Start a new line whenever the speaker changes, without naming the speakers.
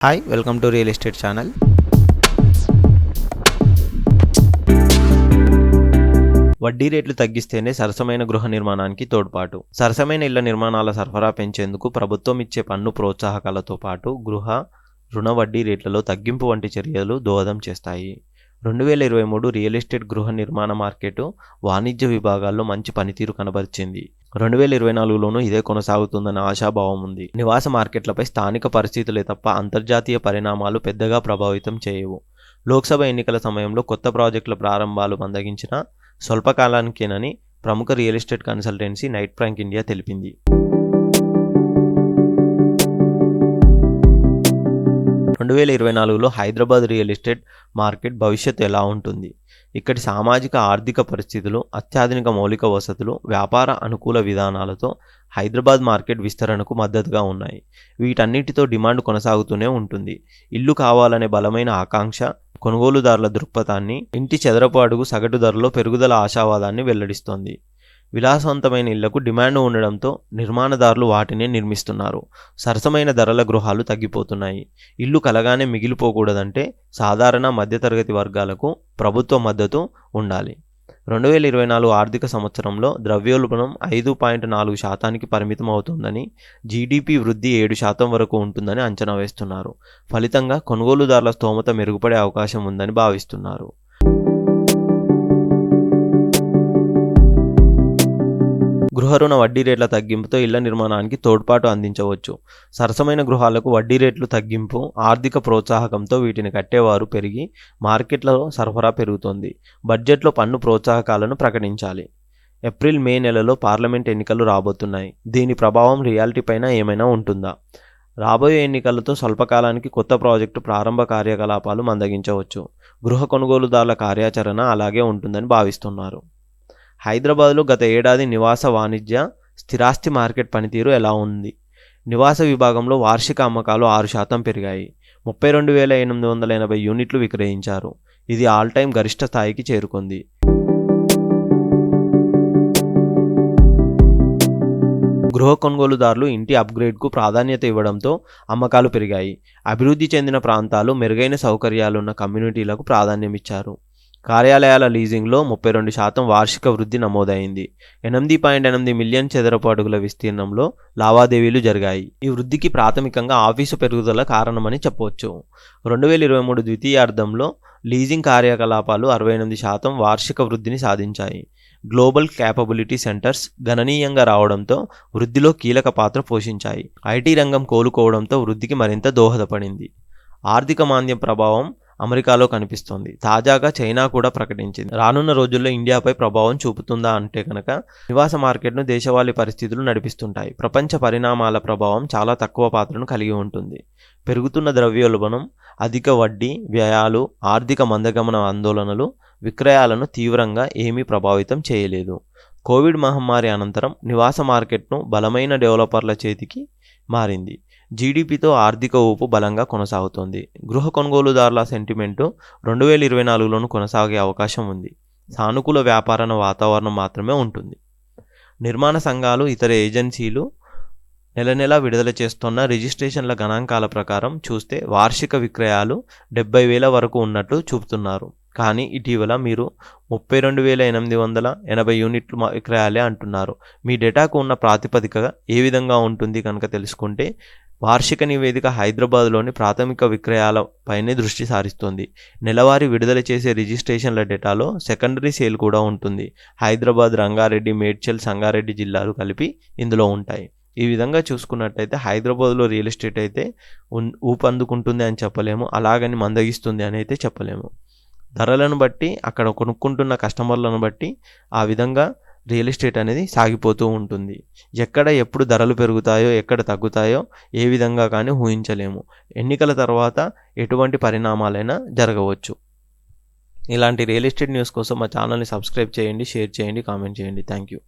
Hi welcome to real estate channel. వడ్డీ రేట్లు తగ్గిస్తేనే సరసమైన గృహ నిర్మాణానికి తోడ్పాటు. సరసమైన ఇళ్ల నిర్మాణాల సరఫరా పెంచేందుకు ప్రభుత్వం ఇచ్చే పన్ను ప్రోత్సాహకాలతో పాటు గృహ రుణ వడ్డీ రేట్లలో తగ్గింపు వంటి చర్యలు దోహదం చేస్తాయి. 2023 రియల్ ఎస్టేట్ గృహ నిర్మాణ మార్కెట్ వాణిజ్య విభాగాల్లో మంచి పనితీరు కనబరిచింది. 2024లోనూ ఇదే కొనసాగుతుందన్న ఆశాభావం ఉంది. నివాస మార్కెట్లపై స్థానిక పరిస్థితులే తప్ప అంతర్జాతీయ పరిణామాలు పెద్దగా ప్రభావితం చేయవు. లోక్సభ ఎన్నికల సమయంలో కొత్త ప్రాజెక్టుల ప్రారంభాలు మందగించినా స్వల్పకాలానికేనని ప్రముఖ real estate consultancy Knight Frank India తెలిపింది. 2024లో హైదరాబాద్ రియల్ ఎస్టేట్ మార్కెట్ భవిష్యత్తు ఎలా ఉంటుంది? ఇక్కడి సామాజిక ఆర్థిక పరిస్థితులు, అత్యాధునిక మౌలిక వసతులు, వ్యాపార అనుకూల విధానాలతో హైదరాబాద్ మార్కెట్ విస్తరణకు మద్దతుగా ఉన్నాయి. వీటన్నిటితో డిమాండ్ కొనసాగుతూనే ఉంటుంది. ఇల్లు కావాలనే బలమైన ఆకాంక్ష కొనుగోలుదారుల దృక్పథాన్ని, ఇంటి చదరపు అడుగు సగటు ధరలో పెరుగుదల ఆశావాదాన్ని వెల్లడిస్తోంది. విలాసవంతమైన ఇళ్లకు డిమాండ్ ఉండడంతో నిర్మాణదారులు వాటినే నిర్మిస్తున్నారు. సరసమైన ధరల గృహాలు తగ్గిపోతున్నాయి. ఇల్లు కలగానే మిగిలిపోకూడదంటే సాధారణ మధ్యతరగతి వర్గాలకు ప్రభుత్వ మద్దతు ఉండాలి. 2024 ఆర్థిక సంవత్సరంలో ద్రవ్యోల్బణం 5.4% పరిమితం అవుతుందని, జీడీపీ వృద్ధి 7% వరకు ఉంటుందని అంచనా వేస్తున్నారు. ఫలితంగా కొనుగోలుదారుల స్తోమత మెరుగుపడే అవకాశం ఉందని భావిస్తున్నారు. గృహ రుణ వడ్డీ రేట్ల తగ్గింపుతో ఇళ్ల నిర్మాణానికి తోడ్పాటు అందించవచ్చు. సరసమైన గృహాలకు వడ్డీ రేట్లు తగ్గింపు, ఆర్థిక ప్రోత్సాహకంతో వీటిని కట్టేవారు పెరిగి మార్కెట్లలో సరఫరా పెరుగుతోంది. బడ్జెట్లో పన్ను ప్రోత్సాహకాలను ప్రకటించాలి. ఏప్రిల్, మే నెలలో పార్లమెంట్ ఎన్నికలు రాబోతున్నాయి. దీని ప్రభావం రియాలిటీ పైన ఏమైనా ఉంటుందా? రాబోయే ఎన్నికలతో స్వల్పకాలానికి కొత్త ప్రాజెక్టు ప్రారంభ కార్యకలాపాలు మందగించవచ్చు. గృహ కొనుగోలుదారుల కార్యాచరణ అలాగే ఉంటుందని భావిస్తున్నారు. హైదరాబాద్లో గత ఏడాది నివాస వాణిజ్య స్థిరాస్తి మార్కెట్ పనితీరు ఎలా ఉంది? నివాస విభాగంలో వార్షిక అమ్మకాలు 6% పెరిగాయి. 32,880 యూనిట్లు విక్రయించారు. ఇది ఆల్ టైమ్ గరిష్ట స్థాయికి చేరుకుంది. గృహ కొనుగోలుదారులు ఇంటి అప్గ్రేడ్కు ప్రాధాన్యత ఇవ్వడంతో అమ్మకాలు పెరిగాయి. అభివృద్ధి చెందిన ప్రాంతాలు, మెరుగైన సౌకర్యాలున్న కమ్యూనిటీలకు ప్రాధాన్యమిచ్చారు. కార్యాలయాల లీజింగ్లో 32% వార్షిక వృద్ధి నమోదైంది. 8.8 మిలియన్ చదరపు అడుగుల విస్తీర్ణంలో లావాదేవీలు జరిగాయి. ఈ వృద్ధికి ప్రాథమికంగా ఆఫీసు పెరుగుదల కారణమని చెప్పవచ్చు. 2023 ద్వితీయార్థంలో లీజింగ్ కార్యకలాపాలు 68% వార్షిక వృద్ధిని సాధించాయి. గ్లోబల్ క్యాపబిలిటీ సెంటర్స్ గణనీయంగా రావడంతో వృద్ధిలో కీలక పాత్ర పోషించాయి. ఐటీ రంగం కోలుకోవడంతో వృద్ధికి మరింత దోహదపడింది. ఆర్థిక మాంద్యం ప్రభావం అమెరికాలో కనిపిస్తోంది. తాజాగా చైనా కూడా ప్రకటించింది. రానున్న రోజుల్లో ఇండియాపై ప్రభావం చూపుతుందా అంటే కనుక నివాస మార్కెట్ను దేశవాళీ పరిస్థితులు నడిపిస్తుంటాయి. ప్రపంచ పరిణామాల ప్రభావం చాలా తక్కువ పాత్రను కలిగి ఉంటుంది. పెరుగుతున్న ద్రవ్యోల్బణం, అధిక వడ్డీ, వ్యయాలు, ఆర్థిక మందగమన ఆందోళనలు విక్రయాలను తీవ్రంగా ఏమీ ప్రభావితం చేయలేదు. కోవిడ్ మహమ్మారి అనంతరం నివాస మార్కెట్ను బలమైన డెవలపర్ల చేతికి మారింది. జీడీపీతో ఆర్థిక ఊపు బలంగా కొనసాగుతోంది. గృహ కొనుగోలుదారుల సెంటిమెంటు 2024లోనూ కొనసాగే అవకాశం ఉంది. సానుకూల వ్యాపార వాతావరణం మాత్రమే ఉంటుంది. నిర్మాణ సంఘాలు, ఇతర ఏజెన్సీలు నెల విడుదల చేస్తున్న రిజిస్ట్రేషన్ల గణాంకాల ప్రకారం చూస్తే వార్షిక విక్రయాలు 70,000 వరకు ఉన్నట్టు చూపుతున్నారు. కానీ ఇటీవల మీరు 32,880 యూనిట్లు విక్రయాలే అంటున్నారు. మీ డేటాకు ఉన్న ప్రాతిపదికగా ఏ విధంగా ఉంటుంది కనుక తెలుసుకుంటే, వార్షిక నివేదిక హైదరాబాద్లోని ప్రాథమిక విక్రయాలపైనే దృష్టి సారిస్తుంది. నెలవారీ విడుదల చేసే రిజిస్ట్రేషన్ల డేటాలో సెకండరీ సేల్ కూడా ఉంటుంది. హైదరాబాద్, రంగారెడ్డి, మేడ్చల్, సంగారెడ్డి జిల్లాలు కలిపి ఇందులో ఉంటాయి. ఈ విధంగా చూసుకున్నట్టయితే హైదరాబాద్లో రియల్ ఎస్టేట్ అయితే ఊపందుకుంటుంది అని చెప్పలేము, అలాగని మందగిస్తుంది అని అయితే చెప్పలేము. ధరలను బట్టి, అక్కడ కొనుక్కుంటున్న కస్టమర్లను బట్టి ఆ విధంగా రియల్ ఎస్టేట్ అనేది సాగిపోతూ ఉంటుంది. ఎక్కడ ఎప్పుడు ధరలు పెరుగుతాయో, ఎక్కడ తగ్గుతాయో ఏ విధంగా కానీ ఊహించలేము. ఎన్నికల తర్వాత ఎటువంటి పరిణామాలైనా జరగవచ్చు. ఇలాంటి రియల్ ఎస్టేట్ న్యూస్ కోసం మా ఛానల్ని సబ్స్క్రైబ్ చేయండి, షేర్ చేయండి, కామెంట్ చేయండి. Thank you.